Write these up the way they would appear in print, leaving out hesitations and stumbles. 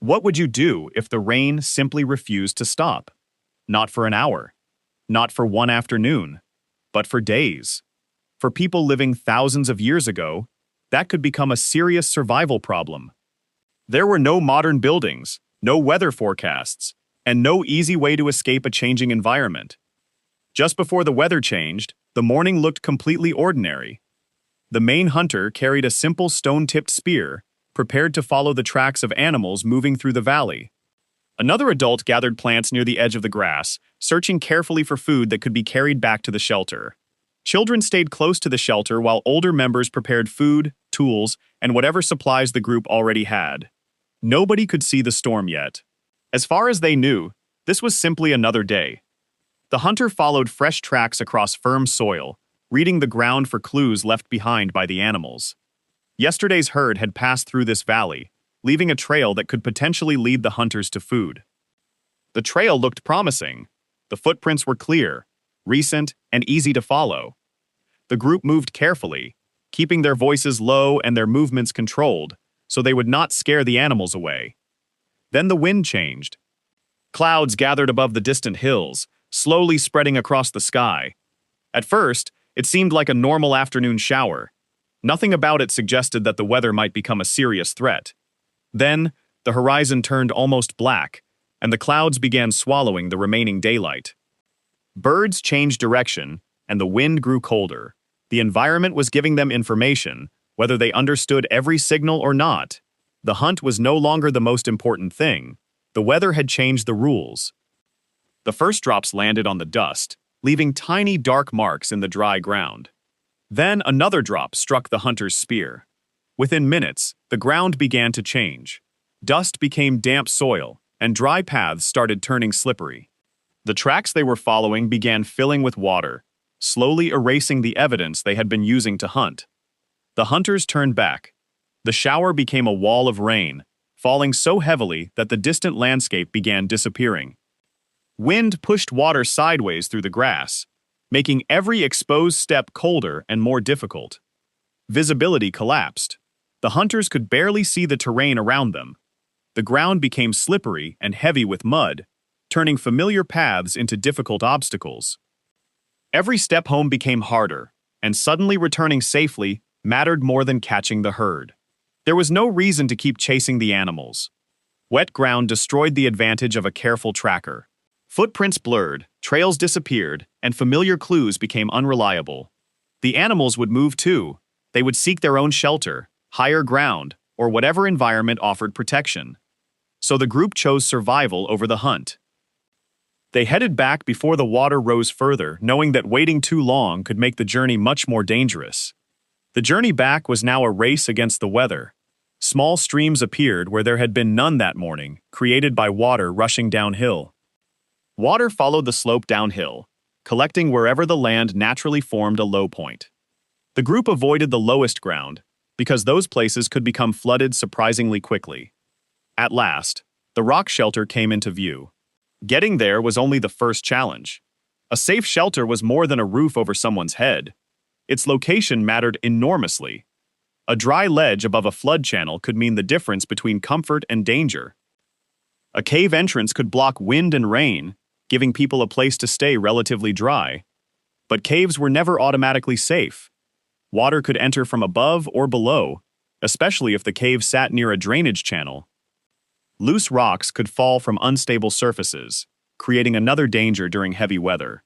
What would you do if the rain simply refused to stop? Not for an hour, not for one afternoon, but for days. For people living thousands of years ago, that could become a serious survival problem. There were no modern buildings, no weather forecasts, and no easy way to escape a changing environment. Just before the weather changed, the morning looked completely ordinary. The main hunter carried a simple stone-tipped spear, prepared to follow the tracks of animals moving through the valley. Another adult gathered plants near the edge of the grass, searching carefully for food that could be carried back to the shelter. Children stayed close to the shelter while older members prepared food, tools, and whatever supplies the group already had. Nobody could see the storm yet. As far as they knew, this was simply another day. The hunter followed fresh tracks across firm soil, reading the ground for clues left behind by the animals. Yesterday's herd had passed through this valley, leaving a trail that could potentially lead the hunters to food. The trail looked promising. The footprints were clear, recent, and easy to follow. The group moved carefully, keeping their voices low and their movements controlled, so they would not scare the animals away. Then the wind changed. Clouds gathered above the distant hills, slowly spreading across the sky. At first, it seemed like a normal afternoon shower. Nothing about it suggested that the weather might become a serious threat. Then, the horizon turned almost black, and the clouds began swallowing the remaining daylight. Birds changed direction, and the wind grew colder. The environment was giving them information, whether they understood every signal or not. The hunt was no longer the most important thing. The weather had changed the rules. The first drops landed on the dust, leaving tiny dark marks in the dry ground. Then another drop struck the hunter's spear. Within minutes, the ground began to change. Dust became damp soil, and dry paths started turning slippery. The tracks they were following began filling with water, slowly erasing the evidence they had been using to hunt. The hunters turned back. The shower became a wall of rain, falling so heavily that the distant landscape began disappearing. Wind pushed water sideways through the grass, making every exposed step colder and more difficult. Visibility collapsed. The hunters could barely see the terrain around them. The ground became slippery and heavy with mud, turning familiar paths into difficult obstacles. Every step home became harder, and suddenly returning safely mattered more than catching the herd. There was no reason to keep chasing the animals. Wet ground destroyed the advantage of a careful tracker. Footprints blurred, trails disappeared, and familiar clues became unreliable. The animals would move too. They would seek their own shelter, higher ground, or whatever environment offered protection. So the group chose survival over the hunt. They headed back before the water rose further, knowing that waiting too long could make the journey much more dangerous. The journey back was now a race against the weather. Small streams appeared where there had been none that morning, created by water rushing downhill. Water followed the slope downhill, collecting wherever the land naturally formed a low point. The group avoided the lowest ground, because those places could become flooded surprisingly quickly. At last, the rock shelter came into view. Getting there was only the first challenge. A safe shelter was more than a roof over someone's head. Its location mattered enormously. A dry ledge above a flood channel could mean the difference between comfort and danger. A cave entrance could block wind and rain, giving people a place to stay relatively dry. But caves were never automatically safe. Water could enter from above or below, especially if the cave sat near a drainage channel. Loose rocks could fall from unstable surfaces, creating another danger during heavy weather.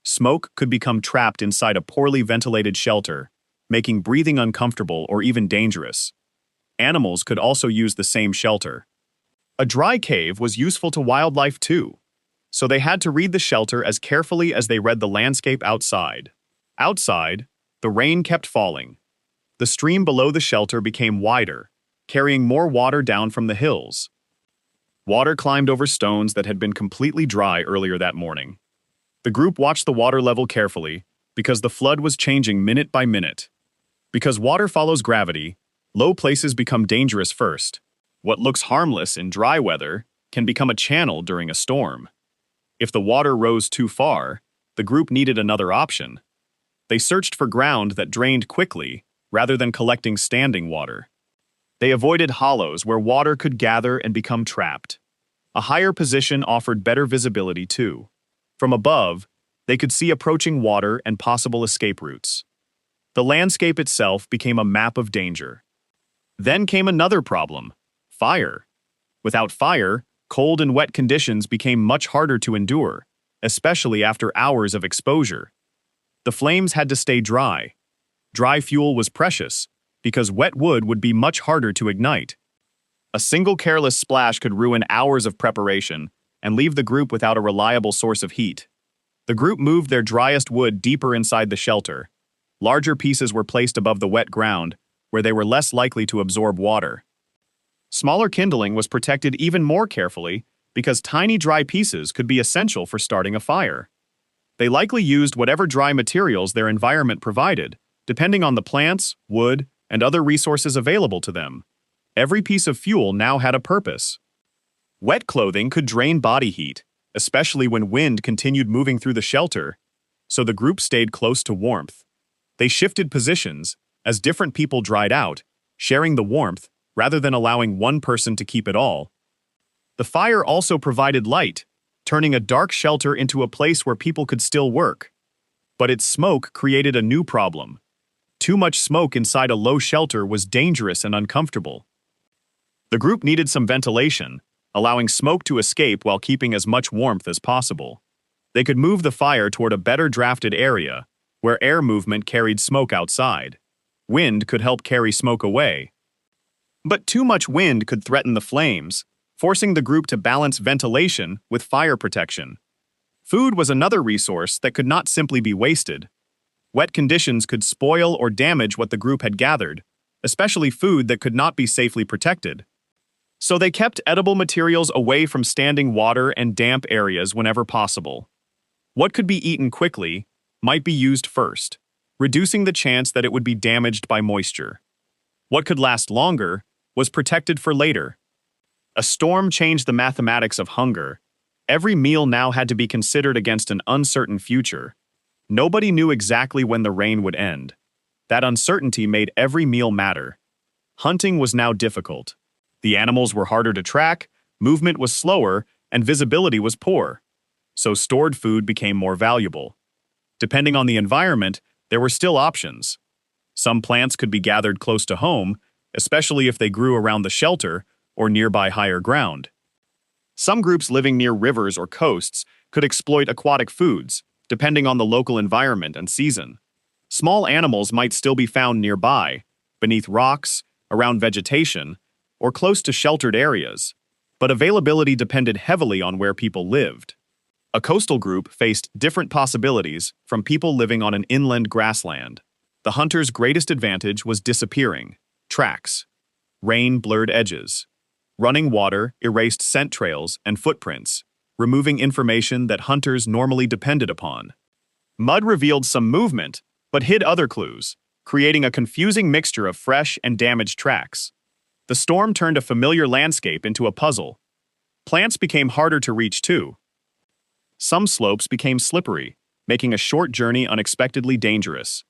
Smoke could become trapped inside a poorly ventilated shelter, making breathing uncomfortable or even dangerous. Animals could also use the same shelter. A dry cave was useful to wildlife too, so they had to read the shelter as carefully as they read the landscape outside. Outside, the rain kept falling. The stream below the shelter became wider, carrying more water down from the hills. Water climbed over stones that had been completely dry earlier that morning. The group watched the water level carefully, because the flood was changing minute by minute. Because water follows gravity, low places become dangerous first. What looks harmless in dry weather can become a channel during a storm. If the water rose too far, the group needed another option. They searched for ground that drained quickly, rather than collecting standing water. They avoided hollows where water could gather and become trapped. A higher position offered better visibility too. From above, they could see approaching water and possible escape routes. The landscape itself became a map of danger. Then came another problem: fire. Without fire, cold and wet conditions became much harder to endure, especially after hours of exposure. The flames had to stay dry. Dry fuel was precious, because wet wood would be much harder to ignite. A single careless splash could ruin hours of preparation and leave the group without a reliable source of heat. The group moved their driest wood deeper inside the shelter. Larger pieces were placed above the wet ground, where they were less likely to absorb water. Smaller kindling was protected even more carefully because tiny dry pieces could be essential for starting a fire. They likely used whatever dry materials their environment provided, depending on the plants, wood, and other resources available to them. Every piece of fuel now had a purpose. Wet clothing could drain body heat, especially when wind continued moving through the shelter, so the group stayed close to warmth. They shifted positions as different people dried out, sharing the warmth rather than allowing one person to keep it all. The fire also provided light, turning a dark shelter into a place where people could still work. But its smoke created a new problem. Too much smoke inside a low shelter was dangerous and uncomfortable. The group needed some ventilation, allowing smoke to escape while keeping as much warmth as possible. They could move the fire toward a better drafted area, where air movement carried smoke outside. Wind could help carry smoke away. But too much wind could threaten the flames, forcing the group to balance ventilation with fire protection. Food was another resource that could not simply be wasted. Wet conditions could spoil or damage what the group had gathered, especially food that could not be safely protected. So they kept edible materials away from standing water and damp areas whenever possible. What could be eaten quickly might be used first, reducing the chance that it would be damaged by moisture. What could last longer was protected for later. A storm changed the mathematics of hunger. Every meal now had to be considered against an uncertain future. Nobody knew exactly when the rain would end. That uncertainty made every meal matter. Hunting was now difficult. The animals were harder to track, movement was slower, and visibility was poor. So stored food became more valuable. Depending on the environment, there were still options. Some plants could be gathered close to home, especially if they grew around the shelter or nearby higher ground. Some groups living near rivers or coasts could exploit aquatic foods, depending on the local environment and season. Small animals might still be found nearby, beneath rocks, around vegetation, or close to sheltered areas, but availability depended heavily on where people lived. A coastal group faced different possibilities from people living on an inland grassland. The hunter's greatest advantage was disappearing, tracks. Rain blurred edges. Running water erased scent trails and footprints, removing information that hunters normally depended upon. Mud revealed some movement, but hid other clues, creating a confusing mixture of fresh and damaged tracks. The storm turned a familiar landscape into a puzzle. Plants became harder to reach too. Some slopes became slippery, making a short journey unexpectedly dangerous.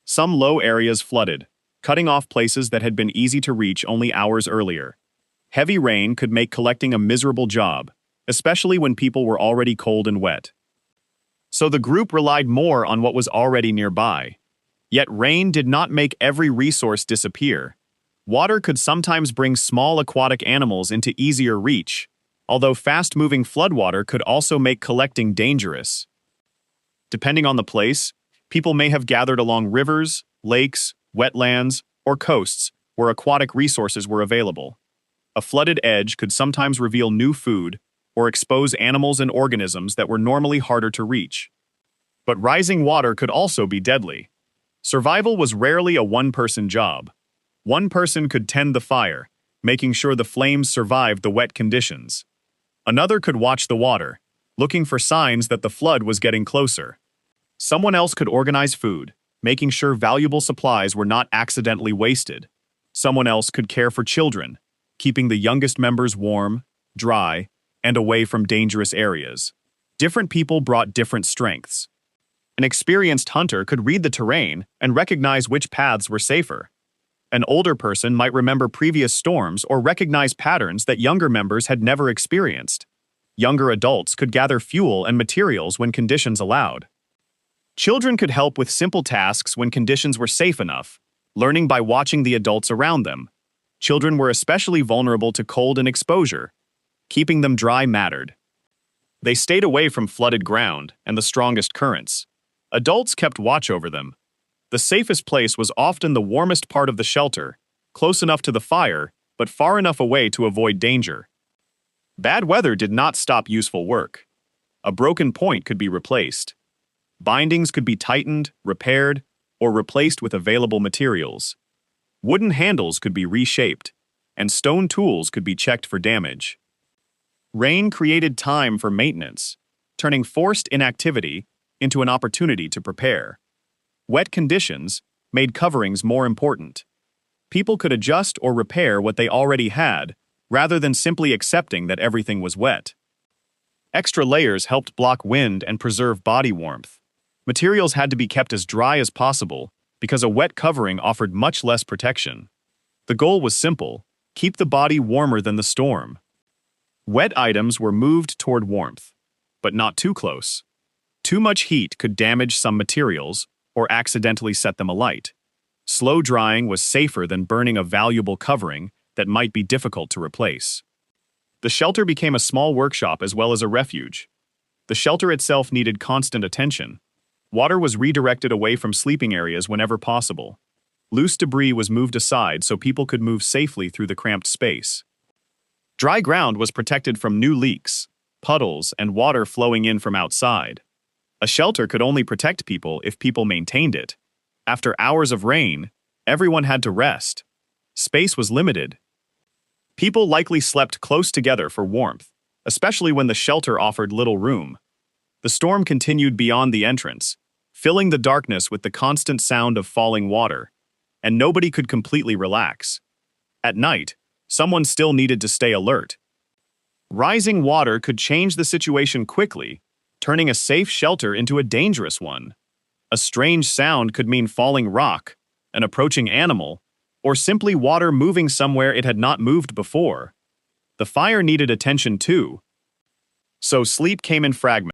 Some low areas flooded, cutting off places that had been easy to reach only hours earlier. Heavy rain could make collecting a miserable job, especially when people were already cold and wet. So the group relied more on what was already nearby. Yet rain did not make every resource disappear. Water could sometimes bring small aquatic animals into easier reach, although fast-moving floodwater could also make collecting dangerous. Depending on the place, people may have gathered along rivers, lakes, wetlands, or coasts where aquatic resources were available. A flooded edge could sometimes reveal new food or expose animals and organisms that were normally harder to reach. But rising water could also be deadly. Survival was rarely a one-person job. One person could tend the fire, making sure the flames survived the wet conditions. Another could watch the water, looking for signs that the flood was getting closer. Someone else could organize food, making sure valuable supplies were not accidentally wasted. Someone else could care for children, keeping the youngest members warm, dry, and away from dangerous areas. Different people brought different strengths. An experienced hunter could read the terrain and recognize which paths were safer. An older person might remember previous storms or recognize patterns that younger members had never experienced. Younger adults could gather fuel and materials when conditions allowed. Children could help with simple tasks when conditions were safe enough, learning by watching the adults around them. Children were especially vulnerable to cold and exposure. Keeping them dry mattered. They stayed away from flooded ground and the strongest currents. Adults kept watch over them. The safest place was often the warmest part of the shelter, close enough to the fire, but far enough away to avoid danger. Bad weather did not stop useful work. A broken point could be replaced. Bindings could be tightened, repaired, or replaced with available materials. Wooden handles could be reshaped, and stone tools could be checked for damage. Rain created time for maintenance, turning forced inactivity into an opportunity to prepare. Wet conditions made coverings more important. People could adjust or repair what they already had, rather than simply accepting that everything was wet. Extra layers helped block wind and preserve body warmth. Materials had to be kept as dry as possible because a wet covering offered much less protection. The goal was simple: keep the body warmer than the storm. Wet items were moved toward warmth, but not too close. Too much heat could damage some materials or accidentally set them alight. Slow drying was safer than burning a valuable covering that might be difficult to replace. The shelter became a small workshop as well as a refuge. The shelter itself needed constant attention. Water was redirected away from sleeping areas whenever possible. Loose debris was moved aside so people could move safely through the cramped space. Dry ground was protected from new leaks, puddles, and water flowing in from outside. A shelter could only protect people if people maintained it. After hours of rain, everyone had to rest. Space was limited. People likely slept close together for warmth, especially when the shelter offered little room. The storm continued beyond the entrance, filling the darkness with the constant sound of falling water, and nobody could completely relax. At night, someone still needed to stay alert. Rising water could change the situation quickly, turning a safe shelter into a dangerous one. A strange sound could mean falling rock, an approaching animal, or simply water moving somewhere it had not moved before. The fire needed attention too, so sleep came in fragments.